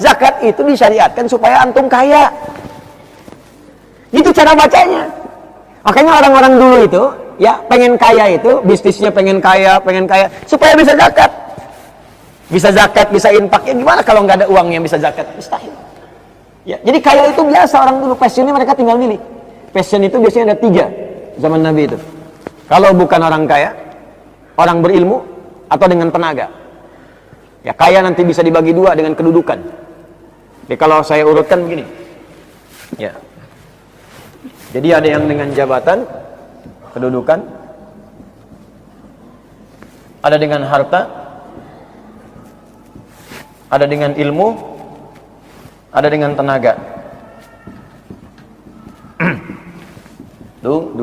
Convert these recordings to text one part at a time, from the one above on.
zakat itu disyariatkan supaya antum kaya. Gitu cara bacanya. Makanya orang-orang dulu itu, ya pengen kaya itu, bisnisnya pengen kaya, supaya bisa zakat. Bisa zakat, bisa infak. Ya gimana kalau nggak ada uangnya bisa zakat? Mustahil. Ya, jadi kaya itu biasa orang dulu, passionnya mereka tinggal milih. Passion itu biasanya ada 3 zaman Nabi itu. Kalau bukan orang kaya, orang berilmu, atau dengan tenaga. Ya kaya nanti bisa dibagi 2 dengan kedudukan. Jadi kalau saya urutkan begini. Ya. Jadi ada yang dengan jabatan, kedudukan, ada dengan harta, ada dengan ilmu, ada dengan tenaga. 1, 2,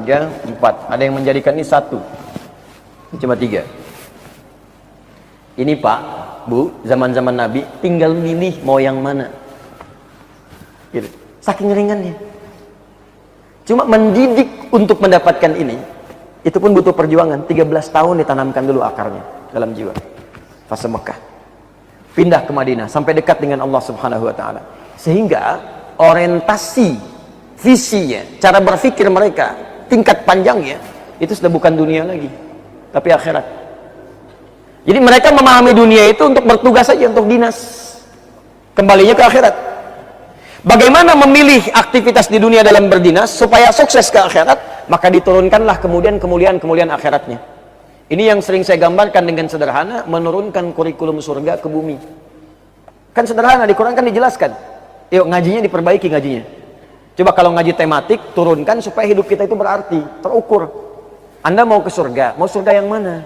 3, 4. Ada yang menjadikan ini 1. Ini cuma 3. Ini Pak, Bu, zaman-zaman Nabi tinggal milih mau yang mana. Gitu. Saking ringannya. Cuma mendidik untuk mendapatkan ini, itu pun butuh perjuangan. 13 tahun ditanamkan dulu akarnya dalam jiwa. Fase Mekah. Pindah ke Madinah sampai dekat dengan Allah Subhanahu wa taala. Sehingga orientasi, visinya, cara berpikir mereka, tingkat panjangnya itu sudah bukan dunia lagi, tapi akhirat. Jadi mereka memahami dunia itu untuk bertugas saja, untuk dinas. Kembalinya ke akhirat. Bagaimana memilih aktivitas di dunia dalam berdinas supaya sukses ke akhirat? Maka diturunkanlah kemudian kemuliaan akhiratnya. Ini yang sering saya gambarkan dengan sederhana, menurunkan kurikulum surga ke bumi. Kan sederhana, di Quran kan dijelaskan. Yuk ngajinya diperbaiki ngajinya. Coba kalau ngaji tematik, turunkan supaya hidup kita itu berarti, terukur. Anda mau ke surga, mau surga yang mana?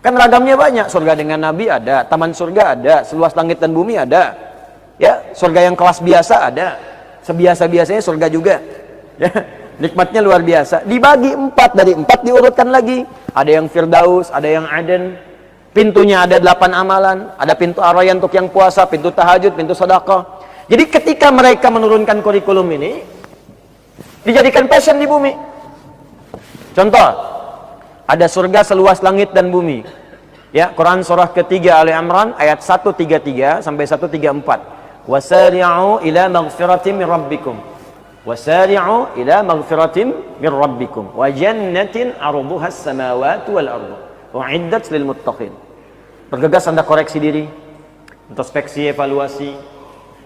Kan ragamnya banyak, surga dengan Nabi ada, taman surga ada, seluas langit dan bumi ada. Ya, surga yang kelas biasa ada, sebiasa-biasanya surga juga. Ya. Nikmatnya luar biasa. Dibagi 4, dari 4 diurutkan lagi. Ada yang Firdaus, ada yang Aden. Pintunya ada 8 amalan. Ada pintu Ar-Rayyan untuk yang puasa, pintu tahajud, pintu sedekah. Jadi ketika mereka menurunkan kurikulum ini, dijadikan passion di bumi. Contoh, ada surga seluas langit dan bumi. Ya, Quran surah ketiga Ali Imran ayat 133 sampai 134. Wasari'u ila maghfiratin min rabbikum. Wasari'u ila maghfiratin min rabbikum wa jannatin 'arduha as-samawati wal ardu u'iddat lil muttaqin. Bergegas Anda koreksi diri, introspeksi, evaluasi,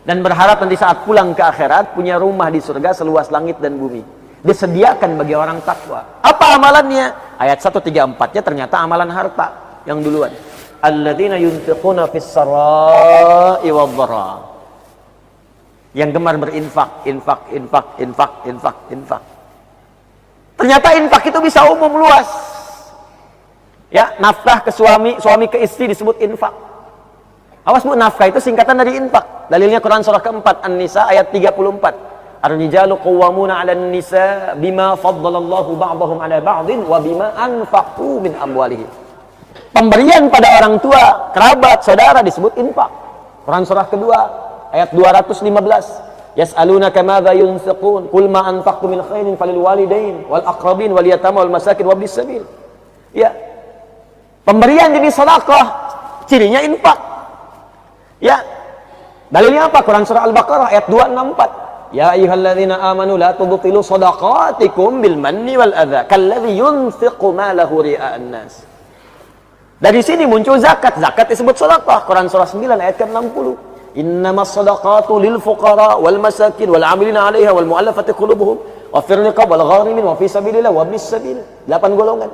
dan berharap nanti saat pulang ke akhirat punya rumah di surga seluas langit dan bumi. Disediakan bagi orang takwa. Apa amalannya? Ayat 134-nya ternyata amalan harta yang duluan. Alladzina yunfiquna fis sarai wadh-dharra. Yang gemar berinfak, infak. Ternyata infak itu bisa umum luas. Ya, nafkah ke suami, suami ke istri disebut infak. Awas Bu, nafkah itu singkatan dari infak. Dalilnya Quran surah keempat An-Nisa ayat 34. Ar-rijalu qawwamuna 'alan nisa bima faddalallahu ba'dahum 'ala ba'din wa bima anfaqu min amwalihim. Pemberian pada orang tua, kerabat, saudara disebut infak. Quran surah kedua ayat 215. Yas'alunaka madza yunfiqun qul ma anfaqtum min khairin falil walidain wal aqrabin wal yatama wal masakin wabnis sabil. Ya. Pemberian jadi sedekah, cirinya infak. Ya. Dalilnya apa? Quran surah Al-Baqarah ayat 264. Ya ayyuhalladzina amanu la tubtilu shadaqatikum bil manni wal adza kalladzi yunfiqu malahu ria'an nas. Dari sini muncul zakat. Zakat disebut sedekah. Quran surah 9 ayat ke-60. Innamas shadaqatu lil fuqara wal masakin wal 'amilina 'alaiha wal mu'allafati qulubuhum wa fir riqab wal gharimin wa fi sabilillah wa ibnis sabil. 8 golongan.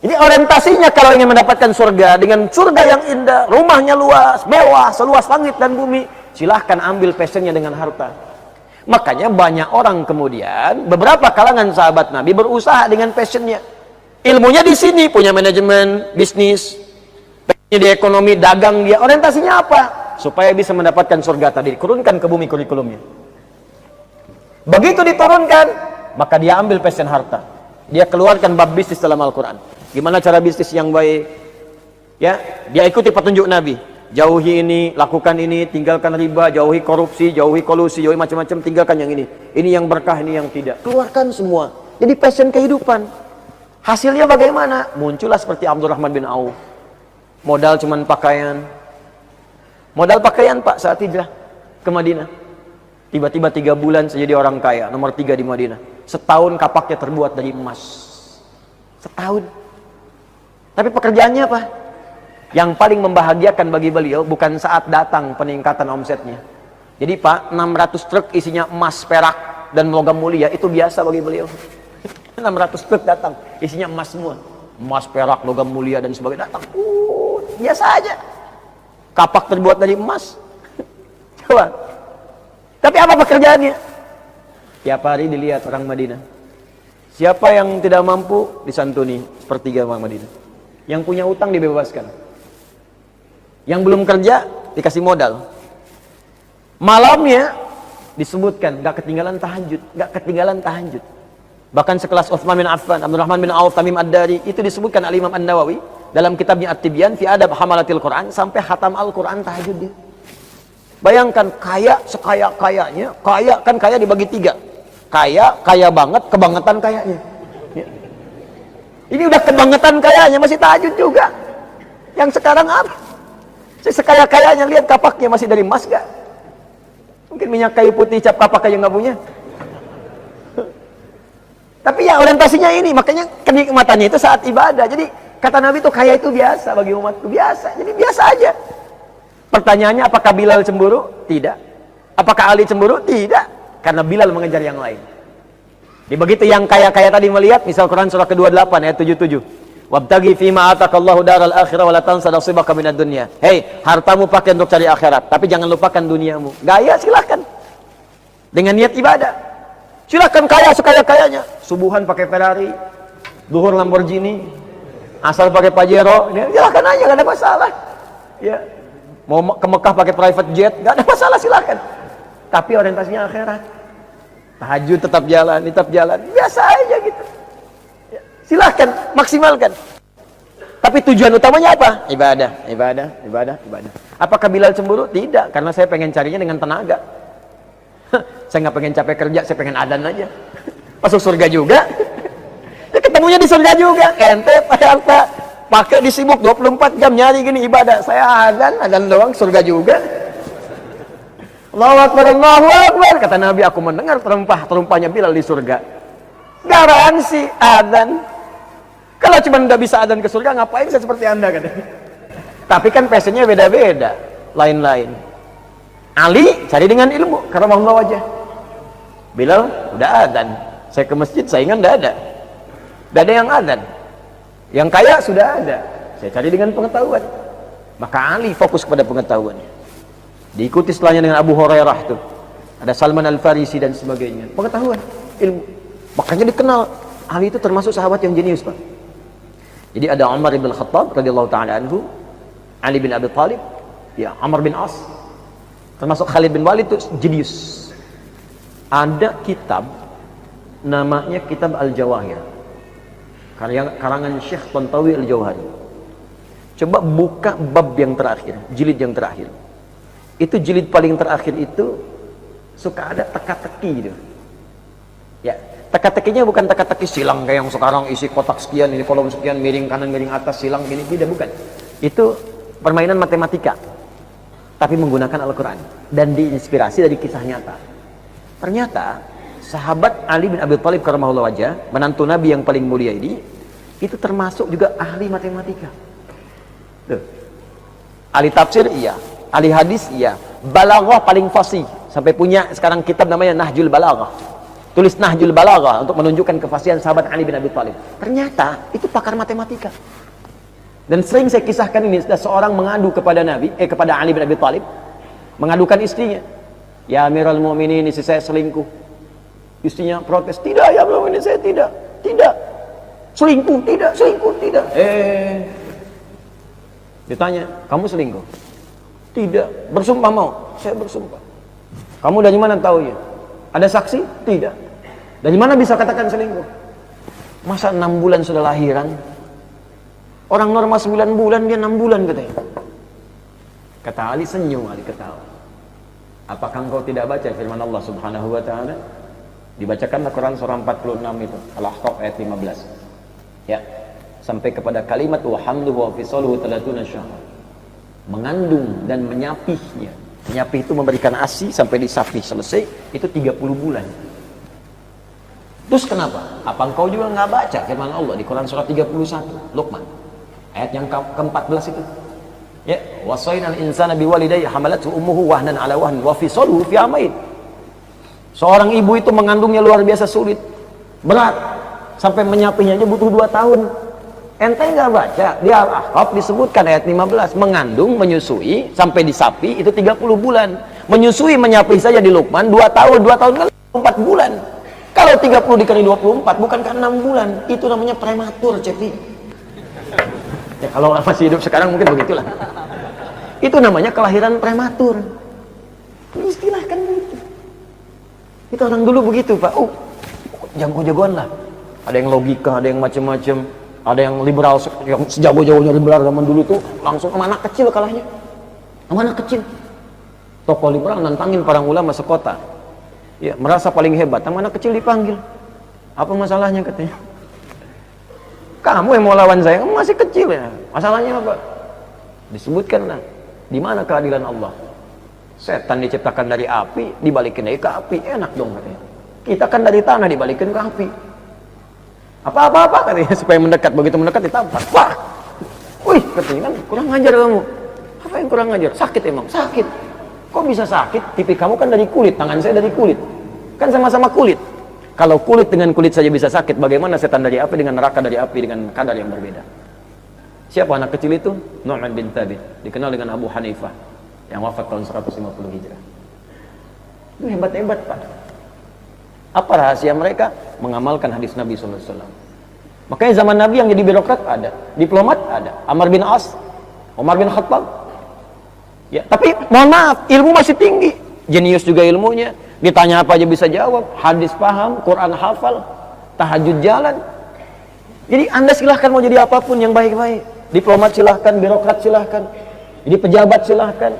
Ini orientasinya kalau ingin mendapatkan surga, dengan surga yang indah, rumahnya luas, mewah, seluas langit dan bumi, silahkan ambil passionnya dengan harta. Makanya banyak orang kemudian, beberapa kalangan sahabat Nabi berusaha dengan passionnya. Ilmunya di sini, punya manajemen, bisnis, passionnya di ekonomi, dagang dia. Orientasinya apa? Supaya bisa mendapatkan surga tadi. Turunkan ke bumi kurikulumnya. Begitu diturunkan, maka dia ambil passion harta. Dia keluarkan bab bisnis dalam Al-Quran. Gimana cara bisnis yang baik? Ya, dia ikuti petunjuk Nabi. Jauhi ini, lakukan ini, tinggalkan riba, jauhi korupsi, jauhi kolusi, jauhi macam-macam, tinggalkan yang ini. Ini yang berkah, ini yang tidak. Keluarkan semua. Jadi passion kehidupan. Hasilnya bagaimana? Muncullah seperti Abdurrahman bin Auf. Modal cuman pakaian. Modal pakaian Pak saat hijrah ke Madinah. Tiba-tiba 3 bulan saya jadi orang kaya, nomor 3 di Madinah. Setahun kapaknya terbuat dari emas. Setahun. Tapi pekerjaannya apa? Yang paling membahagiakan bagi beliau bukan saat datang peningkatan omsetnya. Jadi Pak, 600 truk isinya emas, perak, dan logam mulia itu biasa bagi beliau. 600 truk datang, isinya emas semua. Emas, perak, logam mulia, dan sebagainya datang. Biasa aja. Kapak terbuat dari emas. Coba. Tapi apa pekerjaannya? Tiap hari dilihat orang Madinah. Siapa yang tidak mampu, disantuni sepertiga orang Madinah. Yang punya utang dibebaskan. Yang belum kerja, dikasih modal. Malamnya disebutkan gak ketinggalan tahajud, gak ketinggalan tahajud. Bahkan sekelas Utsman bin Affan, Abdurrahman bin Auf, Tamim Ad-Dari, itu disebutkan Al-Imam An-Nawawi dalam kitabnya At-Tibyan fi Adab Hamalatil Quran, sampai khatam Al-Quran tahajud dia. Bayangkan kaya sekaya-kayanya, kaya kan kaya dibagi 3. Kaya banget, kebangetan kayanya. Ya. Ini udah kebangetan kayanya masih tahajud juga. Yang sekarang apa? Sekaya-kayanya lihat kapaknya masih dari emas gak? Mungkin minyak kayu putih cap kapak aja nggak punya. Tapi ya orientasinya ini, makanya kenikmatannya itu saat ibadah. Jadi kata Nabi itu kaya itu biasa bagi umatku, biasa. Jadi biasa aja. Pertanyaannya, apakah Bilal cemburu? Tidak. Apakah Ali cemburu? Tidak. Karena Bilal mengejar yang lain. Jadi begitu yang kaya-kaya tadi melihat, misal Quran surah ke-28 ayat 77. Wabtaghi fima ataqallahu daral akhirah wa la tansa nasibaka minad dunya. Hei, hartamu pakai untuk cari akhirat, tapi jangan lupakan duniamu. Gaya silahkan. Dengan niat ibadah. Silahkan kaya sekaya-kayanya. Subuhan pakai Ferrari, duhur Lamborghini, asal pakai Pajero, silahkan aja, gak ada masalah. Ya. Mau ke Mekah pakai private jet, gak ada masalah, silahkan. Tapi orientasinya akhirat. Tahajud tetap jalan, biasa aja gitu. Ya. Silahkan, maksimalkan. Tapi tujuan utamanya apa? Ibadah. Apakah Bilal cemburu? Tidak, karena saya pengen carinya dengan tenaga. Saya nggak pengen capek kerja, saya pengen adzan aja. Masuk surga juga. Ya, ketemunya di surga juga. Ente pakai disibuk 24 jam nyari gini ibadah. Saya adzan doang, surga juga. Allahu Akbar, Allahu Akbar. Kata Nabi, aku mendengar terumpahnya Bilal di surga. Garansi adzan. Kalau cuma nggak bisa adzan ke surga, ngapain saya seperti Anda katanya. Tapi kan passionnya beda-beda, lain-lain. Ali cari dengan ilmu, karena Allah wajah. Bilal udah adzan. Saya ke masjid, saingan nggak ada. Nggak ada yang adzan. Yang kaya sudah ada. Saya cari dengan pengetahuan. Maka Ali fokus kepada pengetahuan. Diikuti setelahnya dengan Abu Hurairah tuh. Ada Salman Al-Farisi dan sebagainya. Pengetahuan, ilmu. Makanya dikenal Ali itu termasuk sahabat yang jenius, Pak. Jadi ada Umar bin Khattab radhiyallahu taala anhu, Ali bin Abi Thalib, ya Amr bin As, termasuk Khalid bin Walid itu jenius. Ada kitab namanya Kitab Al-Jawahir, karangan Syekh Tantawi Al-Jauhari. Coba buka bab yang terakhir, jilid yang terakhir. Itu jilid paling terakhir itu suka ada teka-teki gitu. Ya, teka-tekinya bukan teka-teki silang kayak yang sekarang isi kotak sekian, ini kolom sekian, miring kanan, miring atas, silang gini, tidak, bukan. Itu permainan matematika. Tapi menggunakan Al-Quran dan diinspirasi dari kisah nyata. Ternyata sahabat Ali bin Abi Thalib karramahullah wajah, menantu Nabi yang paling mulia ini, itu termasuk juga ahli matematika. Tuh. Ahli tafsir iya, ahli hadis iya, balaghah paling fasih, sampai punya sekarang kitab namanya Nahjul Balaghah. Tulis Nahjul Balaghah untuk menunjukkan kefasihan sahabat Ali bin Abi Thalib. Ternyata itu pakar matematika. Dan sering saya kisahkan ini, ada seorang mengadu kepada kepada Ali bin Abi Thalib, mengadukan istrinya. Ya Amirul Mukminin, istri saya selingkuh. Istrinya protes, tidak ya Amirul Mukminin, saya tidak. Selingkuh, tidak. Ditanya, kamu selingkuh? Tidak. Bersumpah mau? Saya bersumpah. Kamu dari mana tahu ya? Ada saksi? Tidak. Dari mana bisa katakan selingkuh? Masa 6 bulan sudah lahiran? Orang normal 9 bulan, dia 6 bulan katanya. Kata Ali, senyum Ali ketawa. Apakah engkau tidak baca firman Allah Subhanahu wa ta'ala? Dibacakanlah Quran surah 46 itu, Al-Ahqaf ayat 15. Ya. Sampai kepada kalimat wa hamluhu wa fisaluhu 30 syahr. mengandung dan menyapihnya. Menyapih itu memberikan ASI sampai disapih selesai, itu 30 bulan. Terus kenapa? Apa engkau juga nggak baca firman Allah di Quran surat 31 Luqman ayat yang ke-14 itu? Ya, wasainal insana biwalidayhi hamalathu ummuhu wahnan ala wahn wa fisaluhu fi amain. Seorang ibu itu mengandungnya luar biasa sulit, berat, sampai menyapihnya aja butuh 2 tahun. Ente nggak baca di Al-Ahqaf disebutkan ayat 15, mengandung, menyusui sampai disapi itu 30 bulan. Menyusui menyapih saja di Luqman 2 tahun, 2 tahun kan 4 bulan. Kalau 30 dikali 24 bukankah 6 bulan? Itu namanya prematur, Cepi. Ya kalau masih hidup sekarang mungkin begitulah. Itu namanya kelahiran prematur. Istilahkan begitu. Itu orang dulu begitu, Pak. Jago-jagoan lah. Ada yang logika, ada yang macam-macam, ada yang liberal, yang sejago-jagonya liberal zaman dulu tuh langsung sama anak kecil kalahnya. Sama anak kecil. Tokoh liberal nantangin para ulama sekota. Ya, merasa paling hebat, sama anak kecil dipanggil. Apa masalahnya katanya? Kamu yang mau lawan saya, kamu masih kecil ya. Masalahnya apa? Disebutkanlah, di mana keadilan Allah? Setan diciptakan dari api, dibalikin lagi ke api, enak dong katanya. Kita kan dari tanah dibalikin ke api. Apa-apa katanya, supaya mendekat, begitu mendekat ditampar. Wah, wih katanya kan kurang ngajar kamu. Apa yang kurang ngajar? Sakit emang, sakit. Kok bisa sakit? Pipi kamu kan dari kulit, tangan saya dari kulit. Kan sama-sama kulit. Kalau kulit dengan kulit saja bisa sakit, bagaimana setan dari api dengan neraka dari api dengan kadar yang berbeda? Siapa anak kecil itu? Nu'man bin Thabit, dikenal dengan Abu Hanifah, yang wafat tahun 150 Hijrah. Itu hebat-hebat, Pak. Apa rahasia mereka? Mengamalkan hadis Nabi SAW. Makanya zaman Nabi yang jadi birokrat ada, diplomat ada, Amr bin As, Umar bin Khattab. Ya, tapi mohon maaf, ilmu masih tinggi, jenius juga ilmunya. Ditanya apa aja bisa jawab, hadis paham, Quran hafal, tahajud jalan. Jadi Anda silahkan mau jadi apapun yang baik-baik. Diplomat silahkan, birokrat silahkan, jadi pejabat silahkan.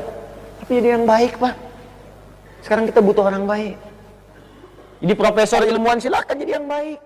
Tapi jadi yang baik, Pak. Sekarang kita butuh orang baik. Jadi profesor ilmuwan silahkan jadi yang baik.